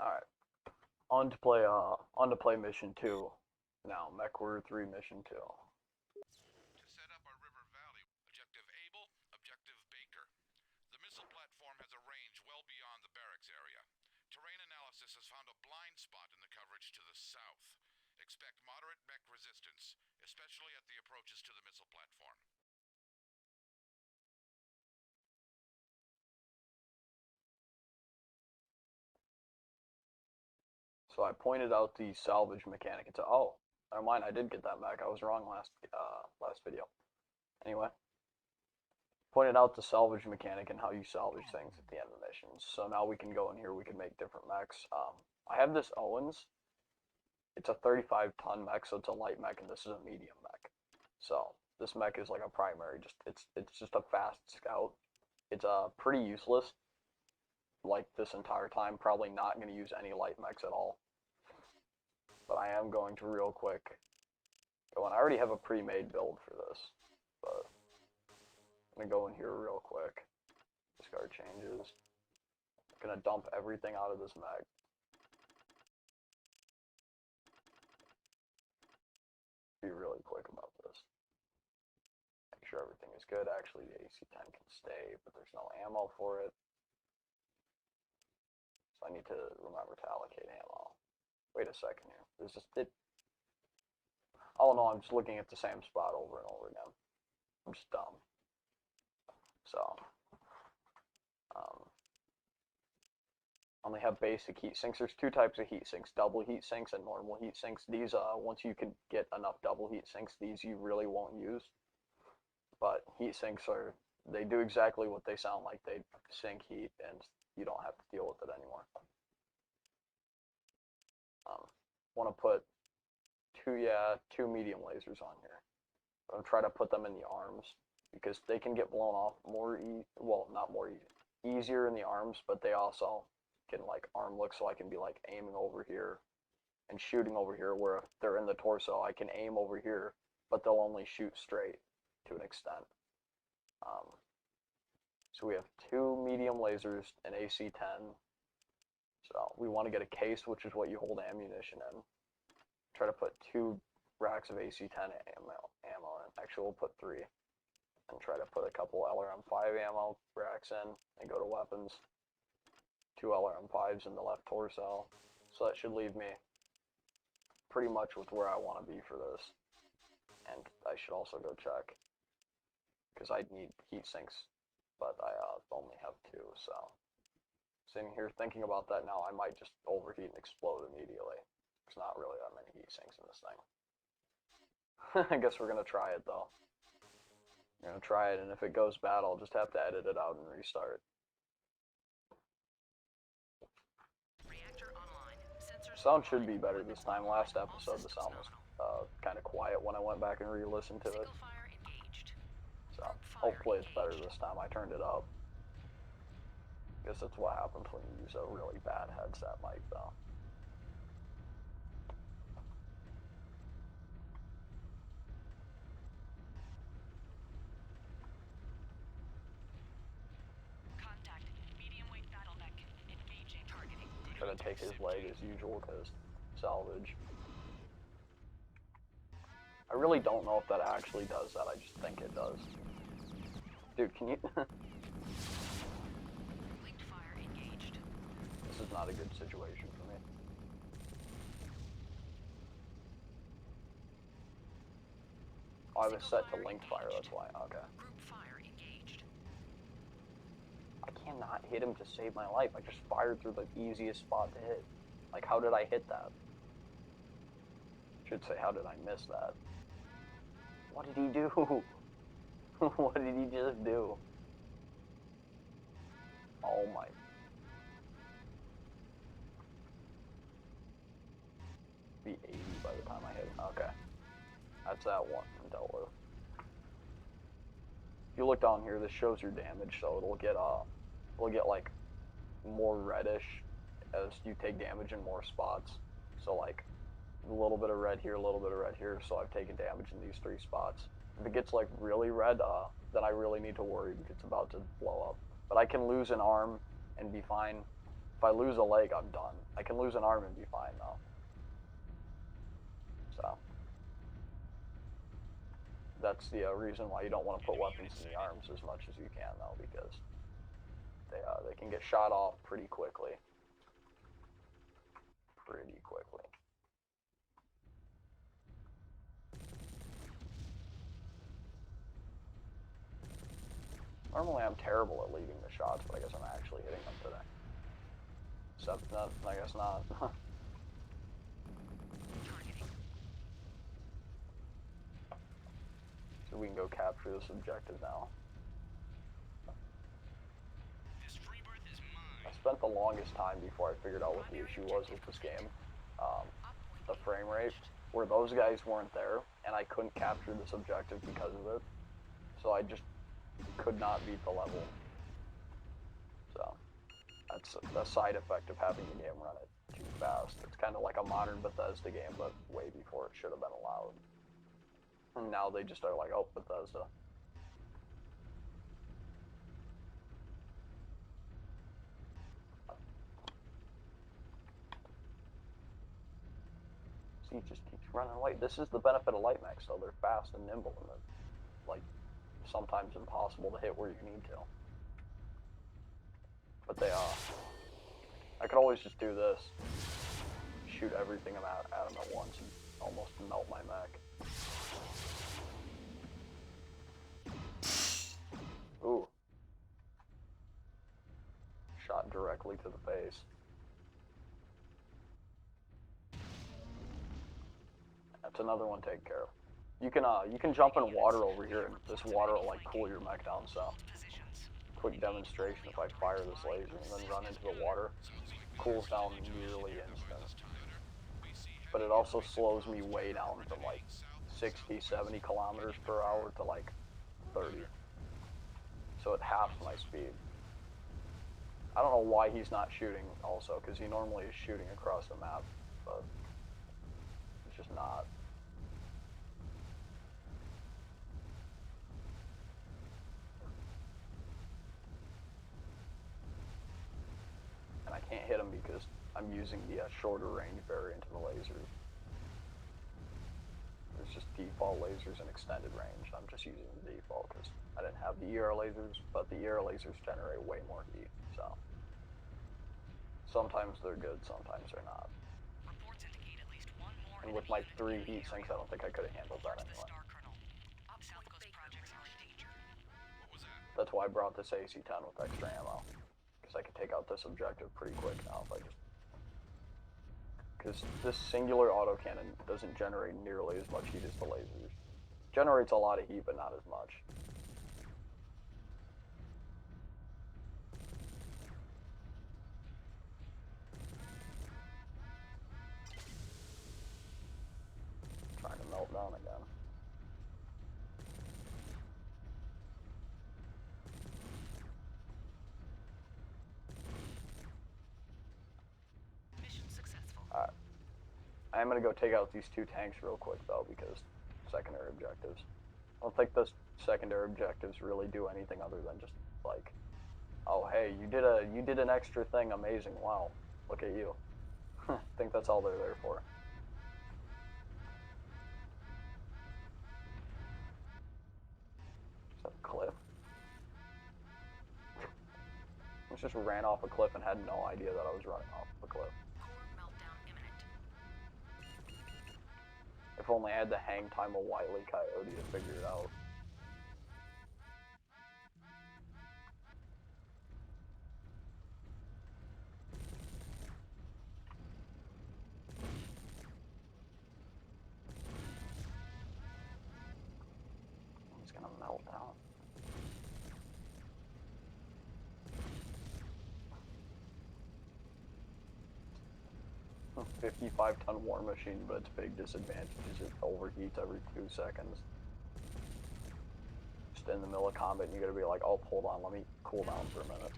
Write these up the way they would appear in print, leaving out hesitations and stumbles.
Alright, on to play mission 2. Now, MechWarrior 3 mission 2. To set up our River Valley. Objective Able, Objective Baker. The missile platform has a range well beyond the barracks area. Terrain analysis has found a blind spot in the coverage to the south. Expect moderate mech resistance, especially at the approaches to the missile platform. So I pointed out the salvage mechanic. Oh, never mind, I did get that mech. I was wrong last video. Anyway, pointed out the salvage mechanic and how you salvage things at the end of the missions. So now we can go in here, we can make different mechs. I have this Owens. It's a 35-ton mech, so it's a light mech, and this is a medium mech. So this mech is like a primary, it's just a fast scout. It's pretty useless, like this entire time. Probably not going to use any light mechs at all. But I am going to real quick go, and I already have a pre-made build for this, but I'm gonna go in here real quick. Discard changes. I'm gonna dump everything out of this mech. Be really quick about this. Make sure everything is good. Actually, the AC-10 can stay, but there's no ammo for it. So I need to remember to allocate ammo. Wait a second here. This is it. Oh no, I'm just looking at the same spot over and over again. I'm just dumb. So, only have basic heat sinks. There's two types of heat sinks: double heat sinks and normal heat sinks. These, once you can get enough double heat sinks, these you really won't use. But heat sinks they do exactly what they sound like. They sink heat, and you don't have to deal with it anymore. Want to put two medium lasers on here. I'm gonna try to put them in the arms because they can get blown off easier in the arms, but they also can like arm look, so I can be like aiming over here and shooting over here, where if they're in the torso, I can aim over here, but they'll only shoot straight to an extent. So we have two medium lasers, an AC-10. So we want to get a case, which is what you hold ammunition in. Try to put 2 racks of AC-10 ammo in. Actually, we'll put 3. And try to put a couple LRM-5 ammo racks in, and go to weapons. 2 LRM-5s in the left torso. So that should leave me pretty much with where I want to be for this. And I should also go check, because I need heat sinks, but I only have 2, so. Sitting here thinking about that now, I might just overheat and explode immediately. There's not really that many heat sinks in this thing. I guess we're going to try it, though. We're going to try it, and if it goes bad, I'll just have to edit it out and restart. Sound should be better this time. Last episode, the sound was kind of quiet when I went back and re-listened to it. So, hopefully it's better this time. I turned it up. Guess that's what happens when you use a really bad headset mic, though. Try to take his leg as usual, because salvage. I really don't know if that actually does that. I just think it does. Dude, can you? This is not a good situation for me. Oh, I was set to linked fire, that's why. Okay. I cannot hit him to save my life. I just fired through the easiest spot to hit. Like, how did I hit that? Should say, how did I miss that? What did he do? What did he just do? Oh my. Be 80 by the time I hit him. Okay. That's that one dealt with. If you look down here, this shows your damage, so it'll get like more reddish as you take damage in more spots. So like a little bit of red here, a little bit of red here, so I've taken damage in these 3 spots. If it gets like really red, then I really need to worry because it's about to blow up. But I can lose an arm and be fine. If I lose a leg, I'm done. I can lose an arm and be fine, though. So, that's the reason why you don't want to put weapons in the arms as much as you can, though, because they can get shot off pretty quickly. Normally I'm terrible at leading the shots, but I guess I'm actually hitting them today. Except, no, I guess not. So we can go capture this objective now. I spent the longest time before I figured out what the issue was with this game. The frame rate, where those guys weren't there, and I couldn't capture this objective because of it. So I just could not beat the level. So that's a side effect of having the game run it too fast. It's kind of like a modern Bethesda game, but way before it should have been allowed. And now they just are like, oh, Bethesda. See, it just keeps running away. This is the benefit of light mechs, though. They're fast and nimble, and they're, like, sometimes impossible to hit where you need to. But they, I could always just do this. Shoot everything at them at once and almost melt my mech. Ooh. Shot directly to the face. That's another one taken care of. You can jump in water over here, and this water will like cool your mech down. So, quick demonstration: if I fire this laser and then run into the water, cools down nearly instant. But it also slows me way down from like 60, 70 kilometers per hour to like 30. So it halves my speed. I don't know why he's not shooting also, because he normally is shooting across the map, but it's just not. And I can't hit him because I'm using the shorter range variant of the lasers. There's just default lasers and extended range. I'm just using the default because I didn't have the ER lasers, but the ER lasers generate way more heat, so sometimes they're good, sometimes they're not. And with my 3 heat sinks, I don't think I could have handled that anyway. That's why I brought this AC-10 with extra ammo, because I can take out this objective pretty quick now if I just... Because this singular autocannon doesn't generate nearly as much heat as the lasers. Generates a lot of heat, but not as much. Trying to melt down again. Alright. I am going to go take out these 2 tanks real quick, though, because secondary objectives. I don't think those secondary objectives really do anything other than just, like, oh, hey, you did an extra thing, amazing, wow, look at you. I think that's all they're there for. Is that a cliff? I just ran off a cliff and had no idea that I was running off a cliff. If only I had the hang time of Wile E. Coyote to figure it out. He's gonna melt down. A 55-ton war machine, but its big disadvantage is it overheats every 2 seconds. Just in the middle of combat, and you gotta be like, oh, hold on, let me cool down for a minute.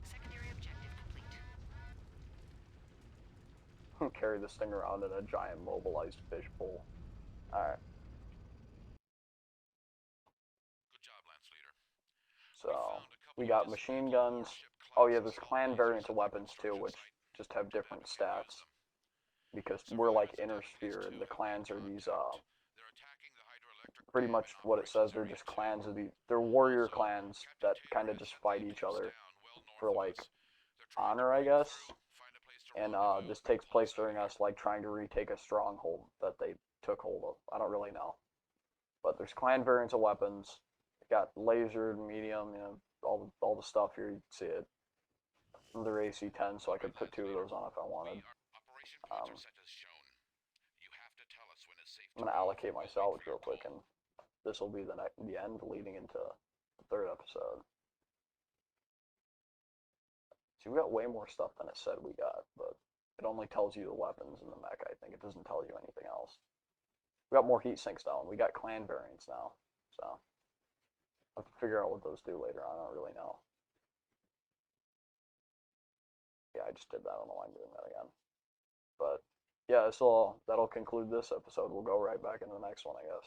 Secondary objective complete. Carry this thing around in a giant mobilized fishbowl. Alright. Good job, Lance Leader. So, We got machine guns. Oh yeah, there's clan variants of weapons too, which just have different stats. Because we're like inner sphere, and the clans are these pretty much what it says. They're just clans of they're warrior clans that kind of just fight each other for like honor, I guess. And this takes place during us like trying to retake a stronghold that they took hold of. I don't really know, but there's clan variants of weapons. Got laser, medium, all the stuff here. You can see it. They're AC-10, so I could put 2 of those on if I wanted. I'm gonna allocate my salvage real quick, and this will be the end leading into the 3rd episode. See, we got way more stuff than it said we got, but it only tells you the weapons and the mech. I think it doesn't tell you anything else. We got more heat sinks though, and we got clan variants now, so I'll have to figure out what those do later on. I don't really know. Yeah, I just did that. I don't know why I'm doing that again. But yeah, that'll conclude this episode. We'll go right back into the next one, I guess.